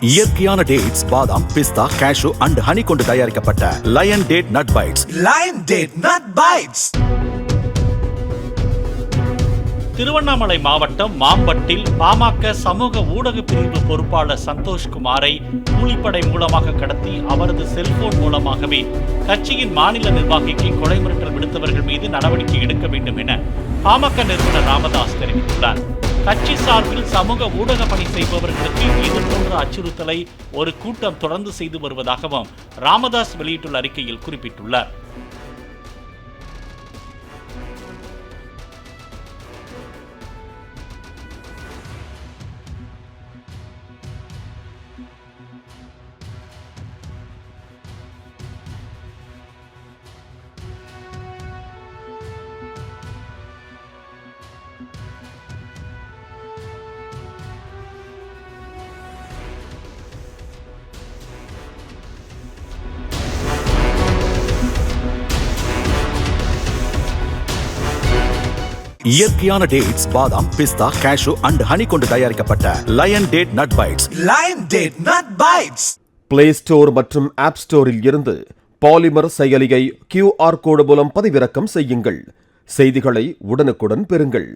இயற்கையான டேட்ஸ், பாதாம், பிஸ்தா, cash and honey கொண்டு தயாரிக்கப்பட்ட lion date nut bites. Lion date nut bites. Tiruvannamalai மாவட்டம் மாம்பட்டில் பாமக சமூக ஊடக பிரிவு பொறுப்பாளர் சந்தோஷ்குமாரை கூலிப்படை மூலமாக கடத்தி அவரது செல்போன் மூலமாகவே கட்சியின் மாநில நிர்வாகிக்கு கொலை மிரட்டல் விடுத்தவர்கள் மீது நடவடிக்கை எடுக்க வேண்டும் என பாமக நிறுவனர் ராமதாஸ் தெரிவித்துள்ளார். கட்சி சார்பில் சமூக ஊடக பணி செய்பவர்களுக்கு இது போன்ற அச்சுறுத்தலை ஒரு கூட்டம் தொடர்ந்து செய்து வருவதாகவும் ராமதாஸ் வெளியிட்டுள்ள அறிக்கையில் குறிப்பிட்டுள்ளார். இயற்கையான டேட்ஸ், பாதாம், பிஸ்தா, கேஷு அண்ட் ஹனி கொண்டு தயாரிக்கப்பட்ட lion date nut bites. Lion date nut bites. Play store மற்றும் ஆப் ஸ்டோரில் இருந்து பாலிமர் செயலியை QR கோடு மூலம் பதிவிறக்கம் செய்யுங்கள். செய்திகளை உடனுக்குடன் பெறுங்கள்.